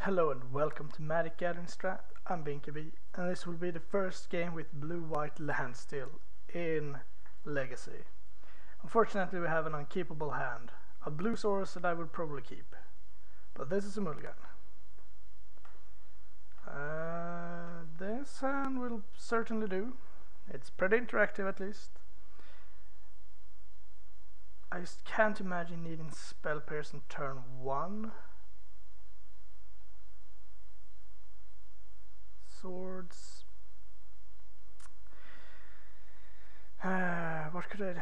Hello and welcome to MagicGatheringStrat. I'm Binkabi, and this will be the first game with blue-white Standstill in Legacy. Unfortunately, we have an unkeepable hand, a blue source that I would probably keep, but this is a mulligan. This hand will certainly do. It's pretty interactive at least. I just can't imagine needing spell pierce in turn 1. Swords. What could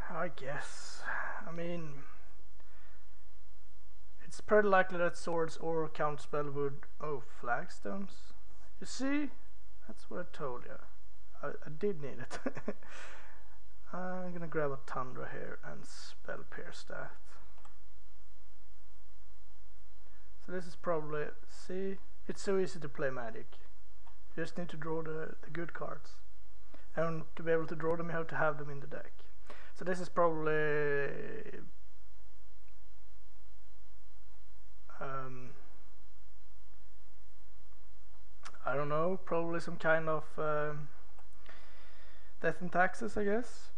I guess. I mean, it's pretty likely that swords or counterspell would. Oh, flagstones. You see, that's what I told you. I did need it. I'm gonna grab a Tundra here and spell pierce that. So this is probably, see, it's so easy to play Magic. You just need to draw the good cards, and to be able to draw them you have to have them in the deck. So this is probably I don't know, probably some kind of death and taxes, I guess,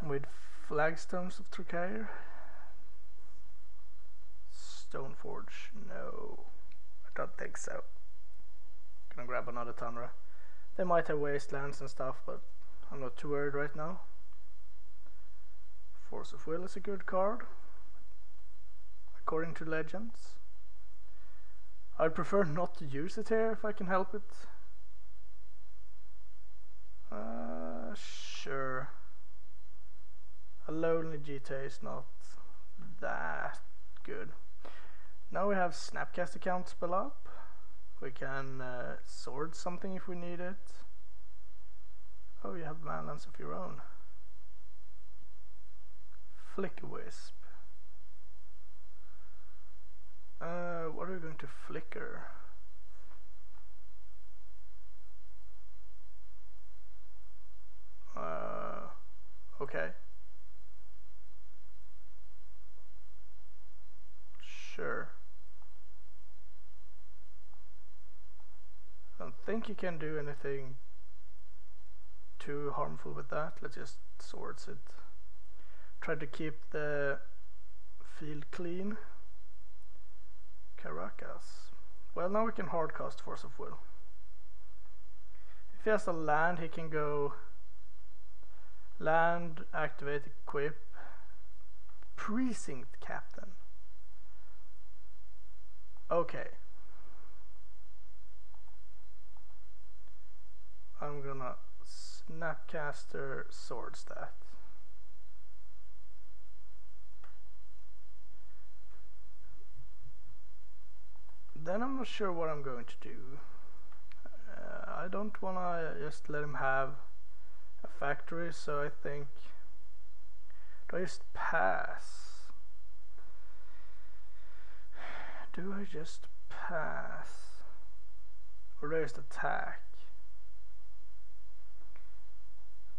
with flagstones of Trucair. Stoneforge, no, I don't think so. Gonna grab another Tundra. They might have wastelands and stuff, but I'm not too worried right now. Force of Will is a good card, according to legends. I'd prefer not to use it here if I can help it. Sure. A lonely GTA is not that good. Now we have Snapcaster counterspell up. We can sword something if we need it. Oh, you have manlands of your own. Flicker Wisp. What are we going to flicker? Okay. Sure. I don't think you can do anything too harmful with that. Let's just swords it. Try to keep the field clean. Caracas. Well, now we can hardcast Force of Will. If he has a land, he can go land, activate, equip, Precinct Captain. Okay. I'm gonna Snapcaster swords that. Then I'm not sure what I'm going to do. I don't wanna just let him have a factory, so I think, do I just pass? Do I just pass? Or do I just attack?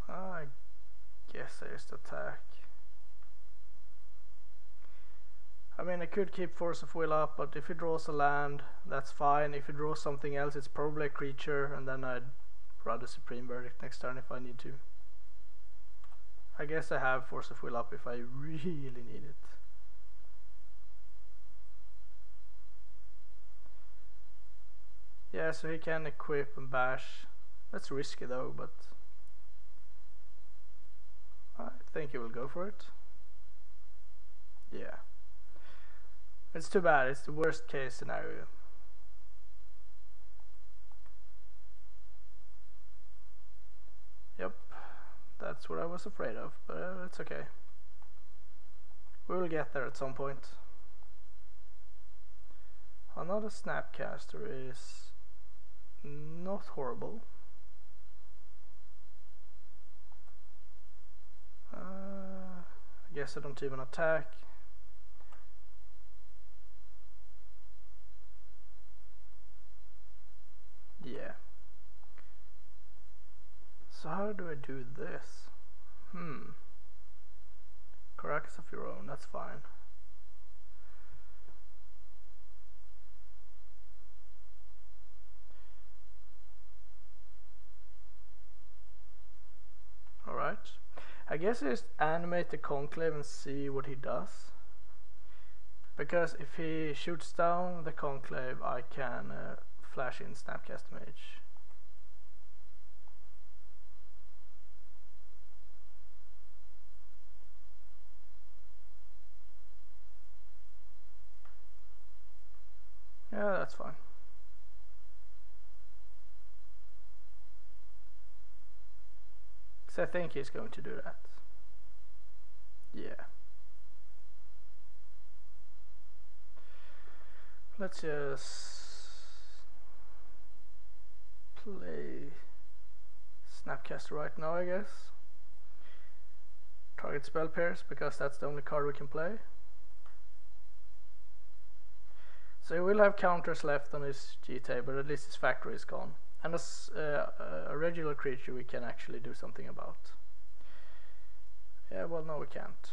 I guess I just attack. I mean, I could keep Force of Will up, but if he draws a land, that's fine. If he draws something else, it's probably a creature, and then I'd rather Supreme Verdict next turn if I need to. I guess I have Force of Will up if I really need it. Yeah, so he can equip and bash. That's risky though, but I think he will go for it. Yeah. It's too bad, it's the worst case scenario. Yep, that's what I was afraid of, but it's okay. We will get there at some point. Another Snapcaster is not horrible. I guess I don't even attack. Yeah. So how do I do this? Caracas of your own, that's fine. I guess I just animate the conclave and see what he does. Because if he shoots down the conclave, I can flash in Snapcaster Mage. Yeah, that's fine. So I think he's going to do that. Yeah. Let's just play Snapcaster right now, I guess. Target spell pairs, because that's the only card we can play. So he will have counters left on his GT, but at least his factory is gone. And as a regular creature we can actually do something about. Yeah, well, no we can't.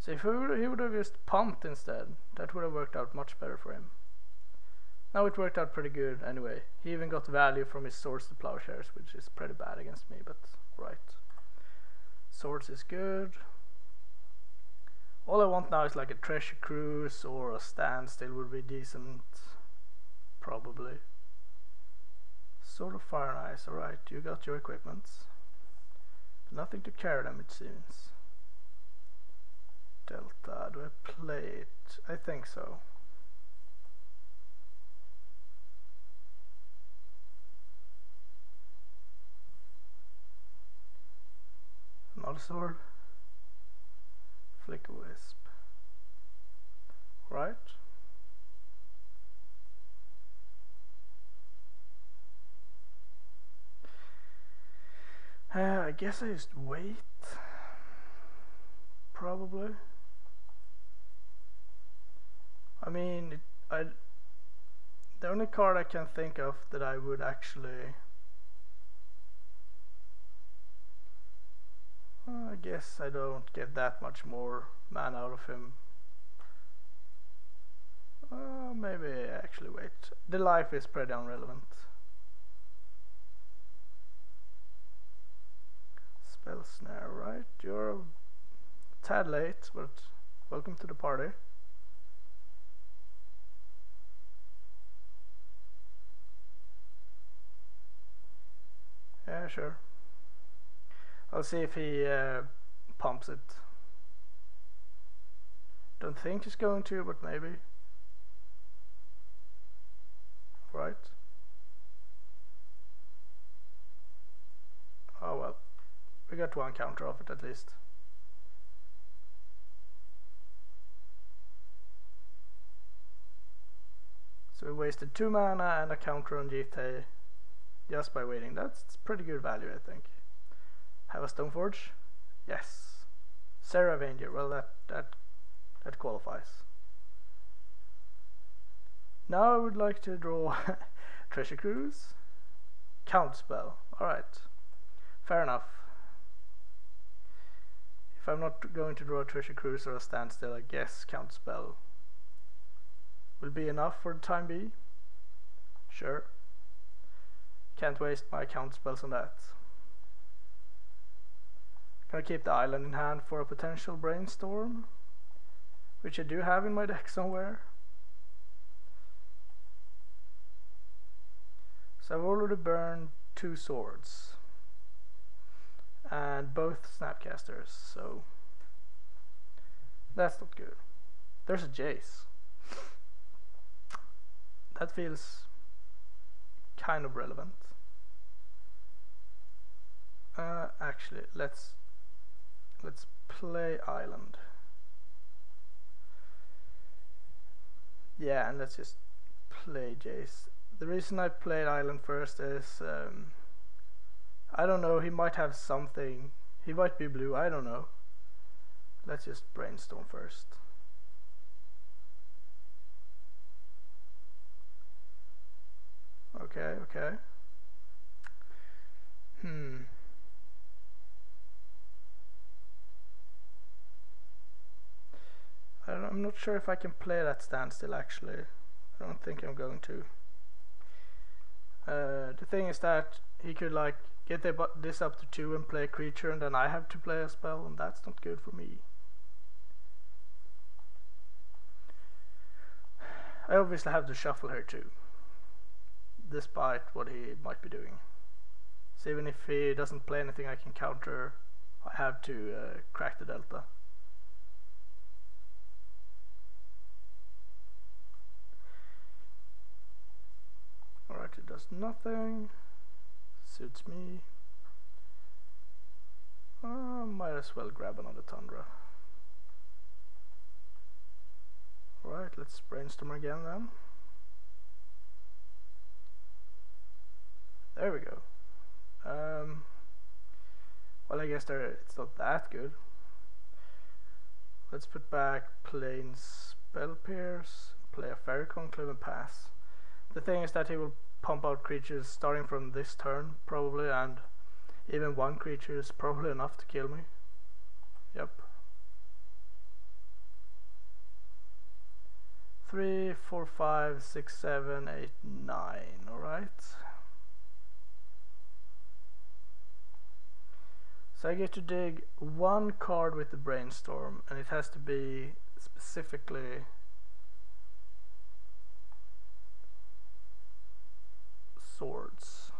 So if he would have just pumped instead, that would have worked out much better for him. Now it worked out pretty good anyway. He even got value from his Swords to Plowshares, which is pretty bad against me, but right. Swords is good. All I want now is like a Treasure Cruise or a Standstill would be decent. Probably. Sword of Fire and Ice, alright, you got your equipments. But nothing to carry them, it seems. Delta, do I play it? I think so. Another sword. Flicker Wisp. Right. I guess I just wait. Probably. I mean, the only card I can think of that I would actually... I guess I don't get that much more mana out of him. Maybe actually wait. The life is pretty irrelevant. Spell Snare, right? You're a tad late, but welcome to the party. Yeah, sure. I'll see if he pumps it. Don't think he's going to, but maybe. Right. Oh well. We got one counter of it at least. So we wasted 2 mana and a counter on GT just by waiting. That's pretty good value, I think. Have a Stoneforge? Yes. Serra Avenger, well that qualifies. Now I would like to draw Treasure Cruise. Counterspell, alright. Fair enough. If I'm not going to draw a Treasure Cruise or a Standstill, I guess Counterspell will be enough for the time being. Sure. Can't waste my Counterspells on that. Gonna keep the island in hand for a potential Brainstorm, which I do have in my deck somewhere. So I've already burned 2 swords and both Snapcasters, so that's not good. There's a Jace. That feels kind of relevant. Actually, let's play island. Yeah, and let's just play Jace. The reason I played island first is I don't know, he might have something. He might be blue, I don't know. Let's just brainstorm first. Okay, okay. I'm not sure if I can play that Standstill actually. I don't think I'm going to. The thing is that he could like get this up to 2 and play a creature, and then I have to play a spell, and that's not good for me. I obviously have to shuffle here too, despite what he might be doing. So even if he doesn't play anything I can counter, I have to crack the delta. Alright, it does nothing. Suits me. Might as well grab another Tundra. Alright, let's brainstorm again then. There we go. Well, I guess it's not that good. Let's put back plain Spell Pierce, play a Fairy Conclave and pass. The thing is that he will pump out creatures starting from this turn probably, and even one creature is probably enough to kill me. Yep. 3, 4, 5, 6, 7, 8, 9. Alright. So I get to dig one card with the Brainstorm, and it has to be specifically swords.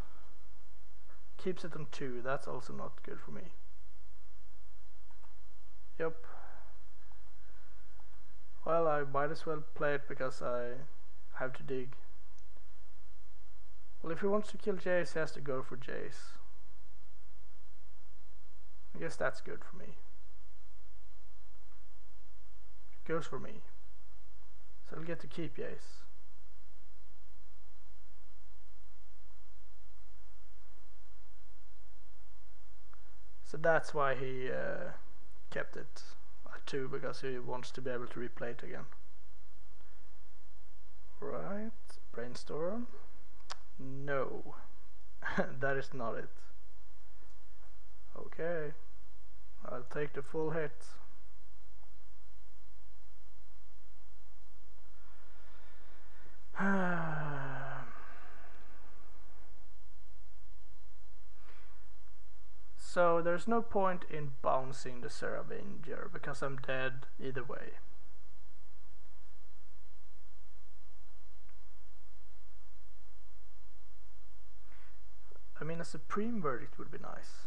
Keeps it on 2, that's also not good for me. Yep. Well, I might as well play it because I have to dig. Well, if he wants to kill Jace, he has to go for Jace. I guess that's good for me. It goes for me. So I'll get to keep Jace. So that's why he kept it at 2, because he wants to be able to replay it again. Right, Brainstorm. No, that is not it. Okay, I'll take the full hit. So there's no point in bouncing the Saravenger because I'm dead either way. I mean, a Supreme Verdict would be nice.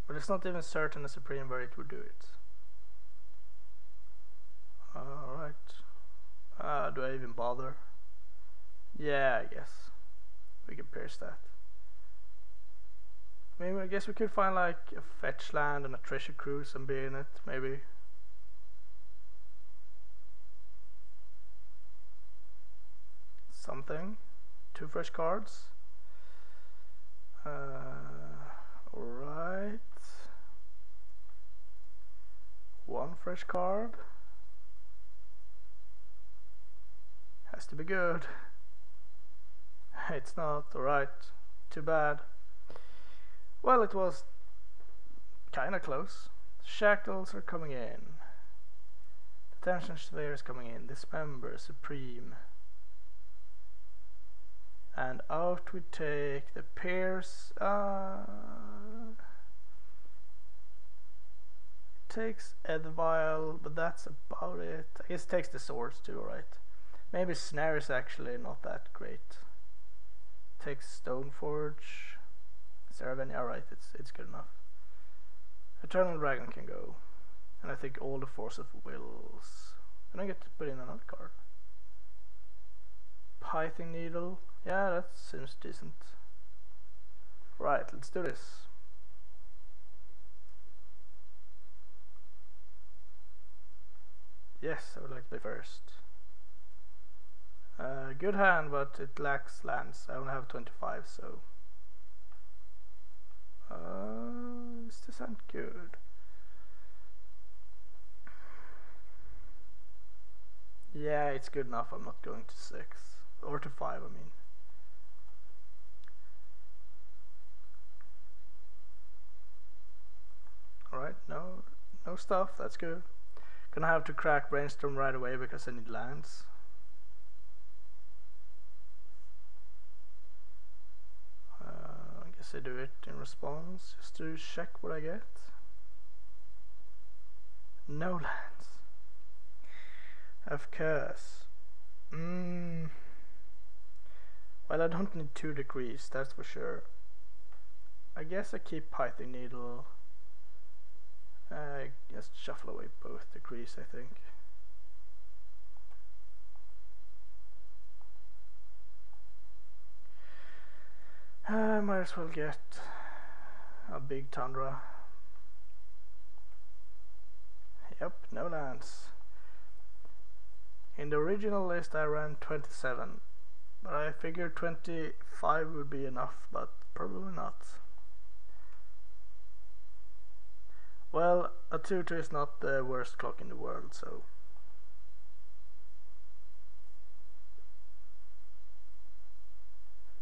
But it's not even certain a Supreme Verdict would do it. Alright. Do I even bother? Yeah, I guess. We can pierce that. I mean, I guess we could find like a fetch land and a treasure cruise and be in it, maybe. Something. 2 fresh cards. Alright. 1 fresh card. Has to be good. It's not. Alright. Too bad. Well, it was kinda close. Shackles are coming in. The Tension Sphere is coming in. Dismember, Supreme. And out we take the Pierce. It takes Edvile, but that's about it. I guess it takes the swords too, right? Maybe Snare is actually not that great. Takes Stoneforge. Saravenger, alright, it's good enough. Eternal Dragon can go. And I think all the Force of Wills. And I get to put in another card. Pithing Needle. Yeah, that seems decent. Right, let's do this. Yes, I would like to play first. Good hand, but it lacks lands. I only have 25, so... this isn't good. Yeah, it's good enough. I'm not going to 6. Or to 5, I mean. Alright, no stuff, that's good. Gonna have to crack Brainstorm right away because I need lands. I guess I do it in response just to check what I get. No lands. Of course. Well, I don't need 2 decrees, that's for sure. I guess I keep Python Needle. Just shuffle away both decrees, I think. Might as well get a big Tundra. Yep, no lands. In the original list I ran 27, but I figured 25 would be enough, but probably not. Well, a 2-2 is not the worst clock in the world, so...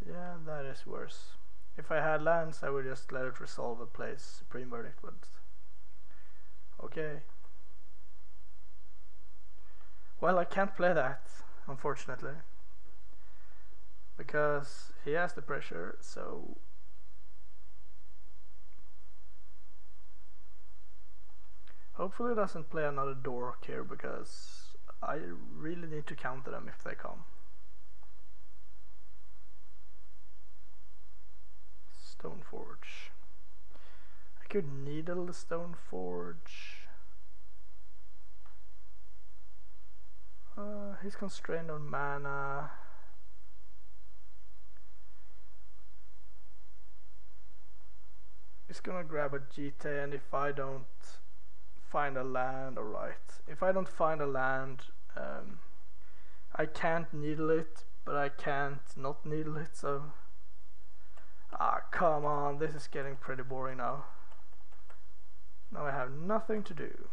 yeah, that is worse. If I had lands, I would just let it resolve a place Supreme Verdict, but... okay. Well, I can't play that, unfortunately. Because he has the pressure, so... hopefully he doesn't play another dork here, because I really need to counter them if they come. Stoneforge. I could needle the Stoneforge. He's constrained on mana. He's gonna grab a GT, and if I don't find a land, alright. If I don't find a land, I can't needle it, but I can't not needle it, so... ah, come on, this is getting pretty boring now. Now I have nothing to do.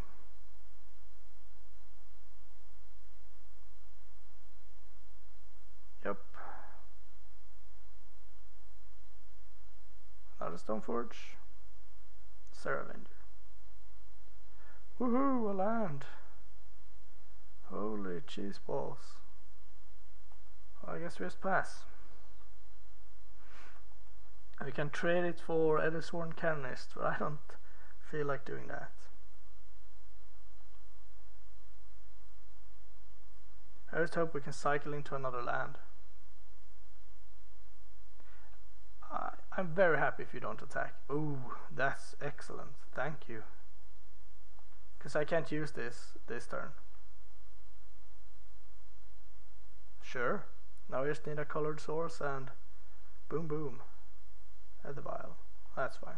Yep. Another Stoneforge. Saravenger. Woohoo, a land. Holy cheese balls. Well, I guess we just pass. We can trade it for Edisworn Canonist, but I don't feel like doing that. I just hope we can cycle into another land. I'm very happy if you don't attack. Ooh, that's excellent. Thank you. Because I can't use this turn. Sure. Now we just need a colored source and boom boom. At the vial. That's fine.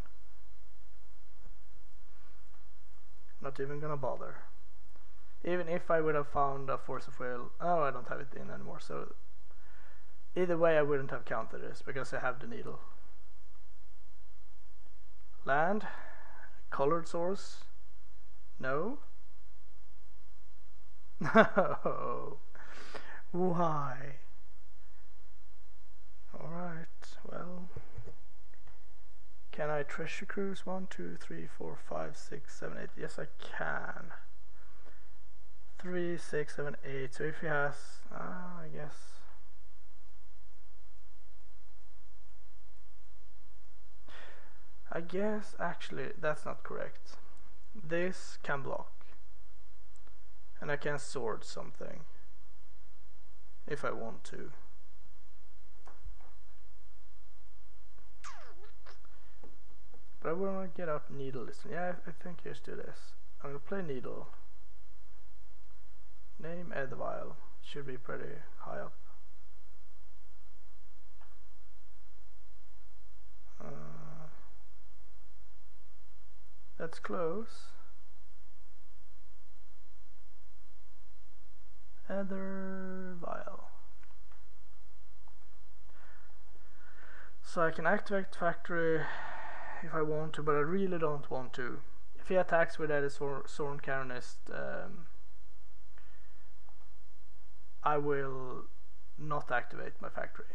Not even gonna bother. Even if I would have found a Force of Will. Oh, I don't have it in anymore, so either way I wouldn't have counted this because I have the needle. Land. Colored source. No. No. Why? Alright, well. Can I treasure cruise? 1, 2, 3, 4, 5, 6, 7, 8. Yes, I can. 3, 6, 7, 8. So if he has, I guess. I guess actually that's not correct. This can block, and I can sword something if I want to. But I want to get out needle this one. Yeah, I think let's do this. I'm gonna play needle. Name Edvile. Should be pretty high up. That's close. Other vial. So I can activate factory if I want to, but I really don't want to. If he attacks with Edisworn Canonist, I will not activate my factory.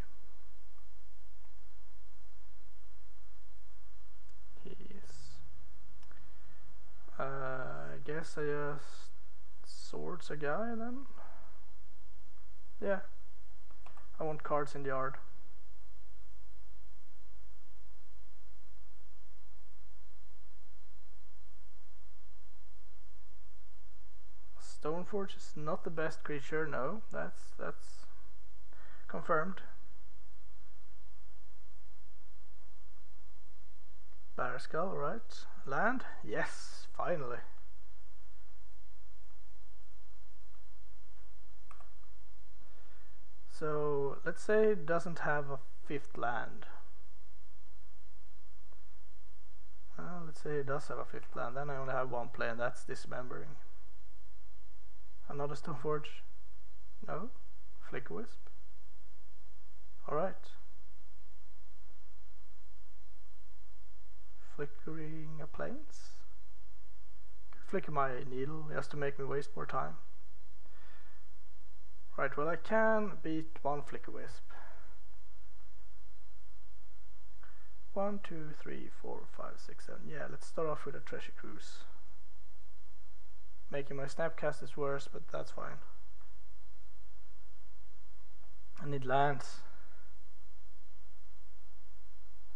I guess I just Swords a guy then? Yeah. I want cards in the yard. Stoneforge is not the best creature, no, that's confirmed. Bear Skull, right. Land? Yes, finally. So let's say it doesn't have a 5th land. Let's say it does have a 5th land, then I only have 1 play, and that's Dismembering. Another Stoneforge? No? Flicker Wisp? Alright. Flickering a Plains? Could flicker my needle just to make me waste more time. Right, well I can beat 1 Flicker Wisp. 1, 2, 3, 4, 5, 6, 7. Yeah, let's start off with a Treasure Cruise. Making my Snapcasters worse, but that's fine. I need lands.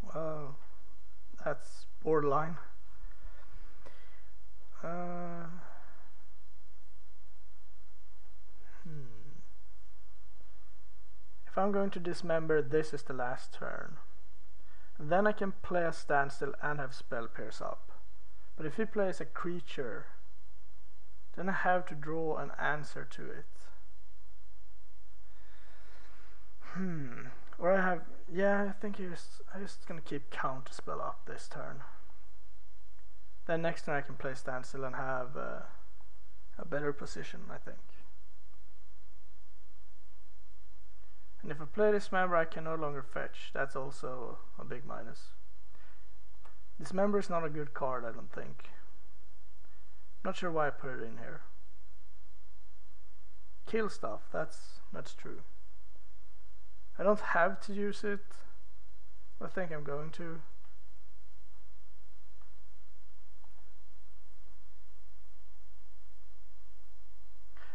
Wow, that's borderline. If I'm going to dismember, this is the last turn. Then I can play a Standstill and have Spell Pierce up. But if he plays a creature, then I have to draw an answer to it. Or I have, yeah, I think I'm just gonna keep Counterspell up this turn. Then next turn I can play Standstill and have a better position, I think. And if I play Dismember, I can no longer fetch. That's also a big minus. Dismember is not a good card, I don't think. Not sure why I put it in here. Kill stuff, that's true. I don't have to use it, but I think I'm going to.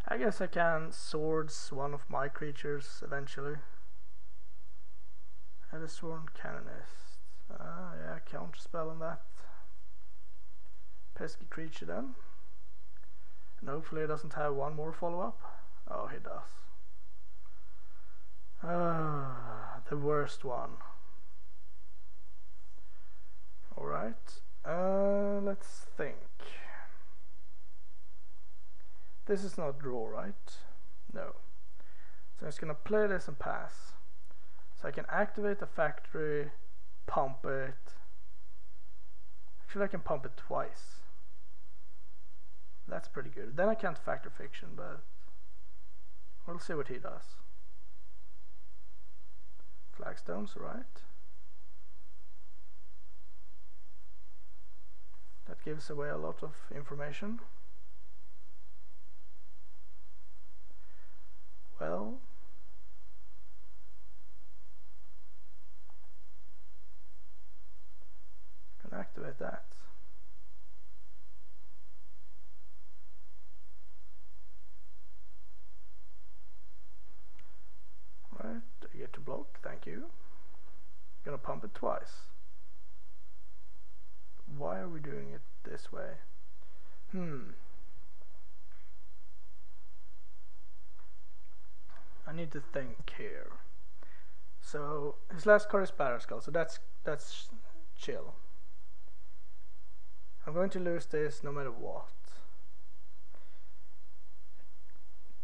I guess I can Swords one of my creatures eventually. And a Sworn Canonist. Yeah, Counterspell on that. Pesky creature then. And hopefully it doesn't have 1 more follow-up. Oh, he does. The worst one. Alright, let's think. This is not draw, right? No. So I'm just gonna play this and pass. So I can activate the factory, pump it. Actually I can pump it twice. That's pretty good. Then I can't Factor Fiction, but we'll see what he does. Flagstones, right? That gives away a lot of information. Well, can activate that. Right, I get to block, thank you. Gonna pump it twice. Why are we doing it this way? I need to think here. So his last card is Bear Skull, so that's chill. I'm going to lose this no matter what.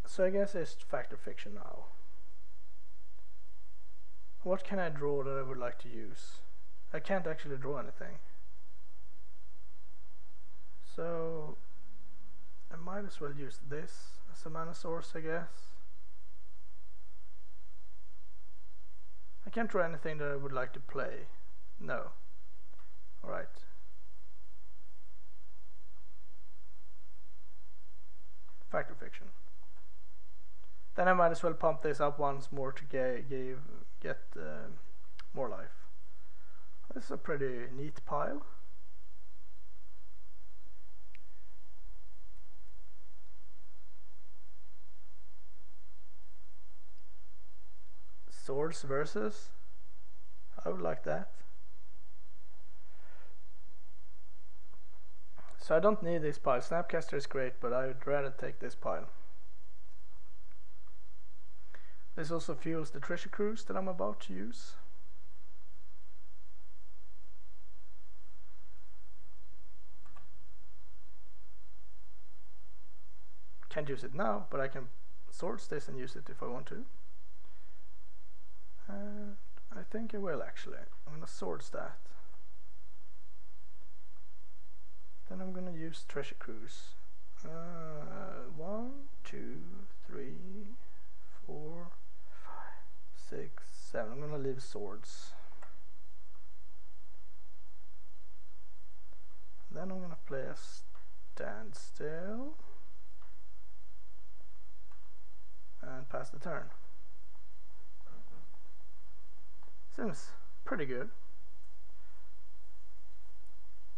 So I guess it's Factor Fiction now. What can I draw that I would like to use? I can't actually draw anything. So I might as well use this as a mana source, I guess. I can't draw anything that I would like to play. No. Alright. Factor Fiction. Then I might as well pump this up once more to get more life. This is a pretty neat pile. Swords versus. I would like that. So I don't need this pile. Snapcaster is great, but I would rather take this pile. This also fuels the treasure cruise that I'm about to use. Can't use it now, but I can swords this and use it if I want to. I think I will actually. I'm gonna swords that. Then I'm gonna use treasure cruise. 1, 2, 3, 4, 5, 6, 7. I'm gonna leave swords. Then I'm gonna play a standstill and pass the turn. Seems pretty good.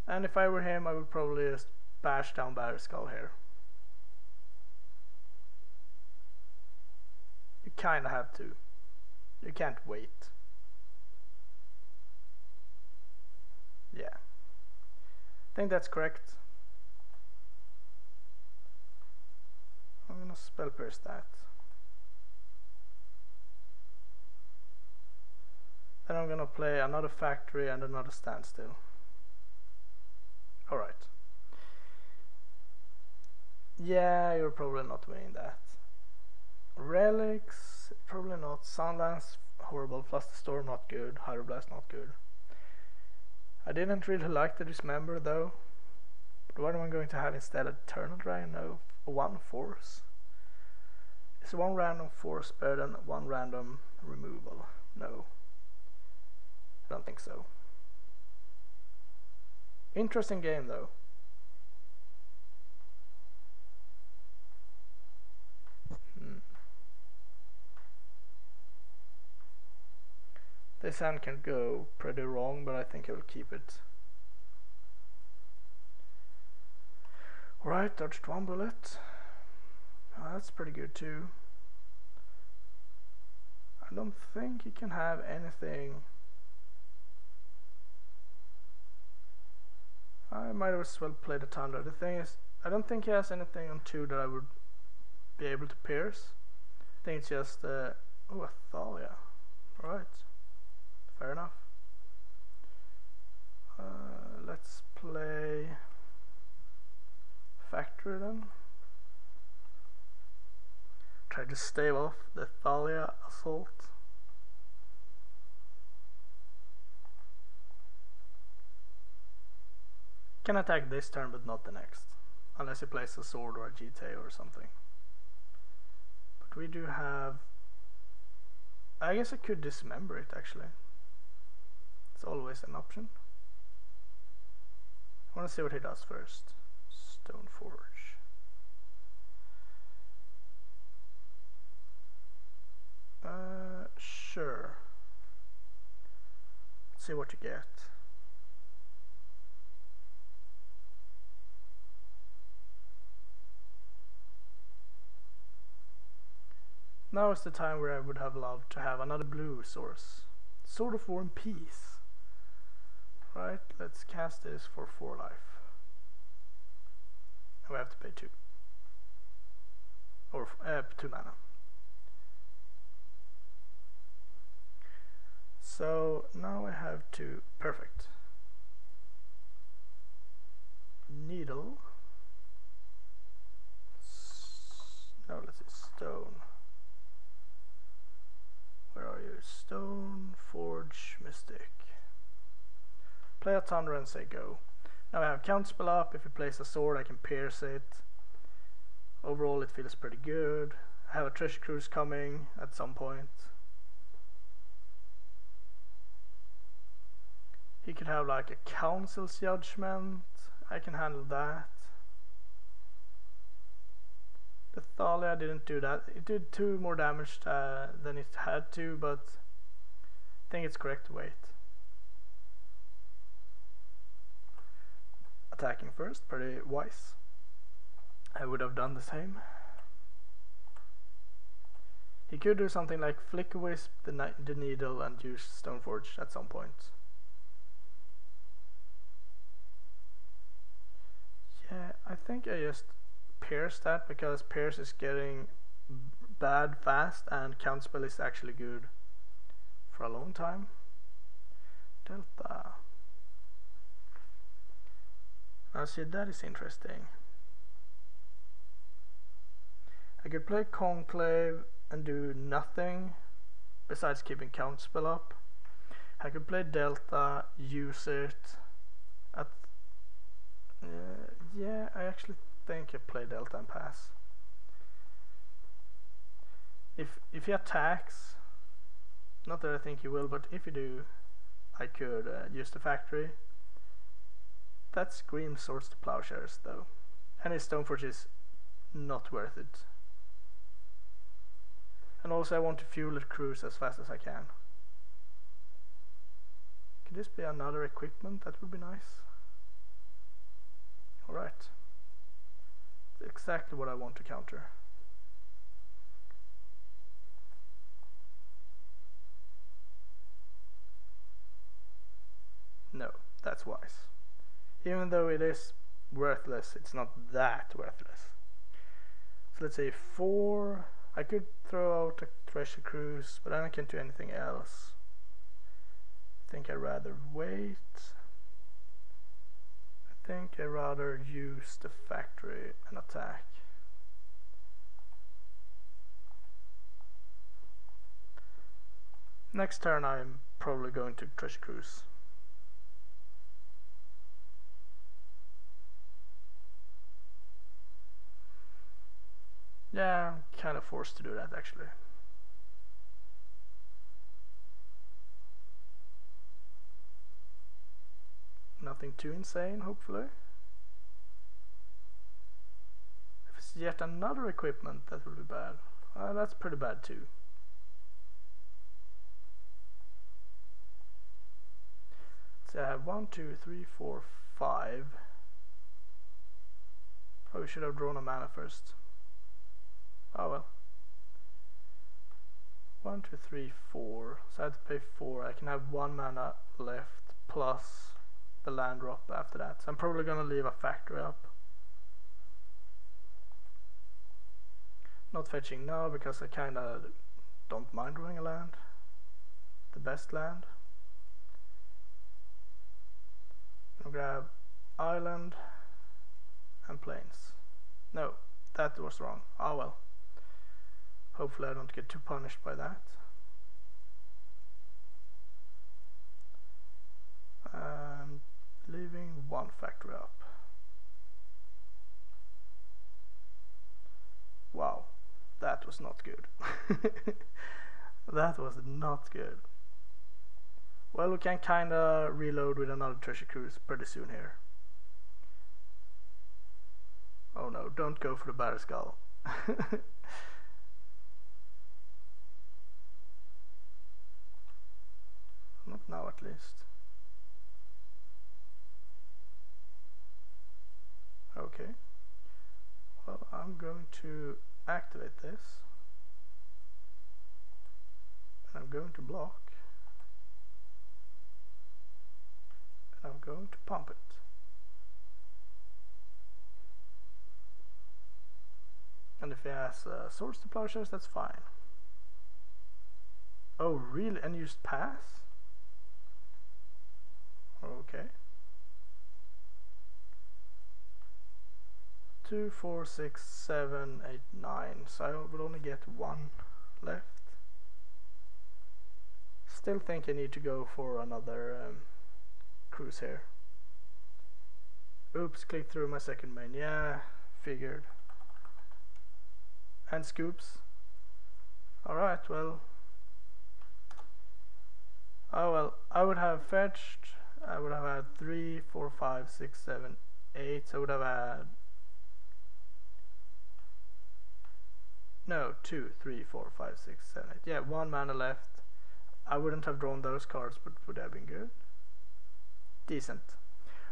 And if I were him, I would probably just bash down Batterskull here. You kinda have to. You can't wait. Yeah. I think that's correct. I'm gonna spell pierce that. Then I'm gonna play another factory and another standstill. Alright. Yeah, you're probably not winning that. Relics, probably not. Sunlands, horrible. Plus the Storm, not good. Hydroblast, not good. I didn't really like the Dismember though. But what am I going to have instead? Eternal Dragon? No. One force? Is one random force better than one random removal? No. I don't think so. Interesting game though. This hand can go pretty wrong, but I think I will keep it. Alright, dodged one bullet. Oh, that's pretty good too. I don't think he can have anything. I might as well play the Thunder. The thing is, I don't think he has anything on 2 that I would be able to pierce. I think it's just, oh, Athalia. Alright, fair enough. Let's play Factory then. Try to stave off the Athalia assault. Can attack this turn but not the next, unless he plays a sword or a GTA or something. But we do have, I guess I could dismember it actually. It's always an option. I want to see what he does first. Stoneforge. Sure. Let's see what you get. Now is the time where I would have loved to have another blue source. Sword of War and Peace. Right, let's cast this for 4 life. And we have to pay 2. Or 2 mana. So now I have to, perfect. Needle. No, let's see, stone. Where are you? Stone, Forge, Mystic. Play a Thunder and say go. Now I have counterspell up. If he plays a sword I can pierce it. Overall it feels pretty good. I have a treasure cruise coming at some point. He could have like a council's judgment. I can handle that. The Thalia didn't do that. It did 2 more damage than it had to, but I think it's correct to wait. Attacking first, pretty wise. I would have done the same. He could do something like Flicker Wisp the Needle and use Stoneforge at some point. Yeah, I think I just Pierce that because Pierce is getting bad fast and Counterspell is actually good for a long time. Delta. Now see, that is interesting. I could play Conclave and do nothing besides keeping Counterspell up. I could play Delta, use it at yeah, I actually think I play Delta and pass. If he attacks, not that I think he will, but if you do, I could use the factory. That screams Swords to Plowshares though, and his Stoneforge is not worth it. And also I want to fuel it cruise as fast as I can. Could this be another equipment? That would be nice. Alright. That's exactly what I want to counter. No, that's wise. Even though it is worthless, it's not that worthless. So let's say 4. I could throw out a Treasure Cruise, but I can't do anything else. I think I'd rather wait. I think I'd rather use the factory and attack. Next turn I'm probably going to Treasure Cruise. Yeah, I'm kind of forced to do that actually. Nothing too insane, hopefully. If it's yet another equipment, that will be bad. That's pretty bad too. So I have 1, 2, 3, 4, 5. Probably should have drawn a mana first. Oh well. 1, 2, 3, 4. So I have to pay 4. I can have 1 mana left plus the land drop after that. So I'm probably gonna leave a factory up. Not fetching now because I kinda don't mind drawing a land. The best land. I'll grab island and plains. No, that was wrong. Oh well. Hopefully I don't get too punished by that. And leaving 1 factory up. Wow, that was not good. That was not good. Well, we can kinda reload with another Treasure Cruise pretty soon here. Oh no, don't go for the Battle Skull. Not now at least. Okay. Well, I'm going to activate this. And I'm going to block. And I'm going to pump it. And if he has Swords to Plowshares, that's fine. Oh, really? And used pass? Okay. 2, 4, 6, 7, 8, 9. So I will only get 1 left. Still think I need to go for another cruise here. Oops, click through my second main. Yeah, figured. And scoops. Alright, well. Oh well, I would have fetched. I would have had 3, 4, 5, 6, 7, 8. So I would have had. No, 2, 3, 4, 5, 6, 7, 8. Yeah, 1 mana left. I wouldn't have drawn those cards, but would have been good. Decent.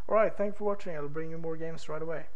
Alright, thanks for watching. I'll bring you more games right away.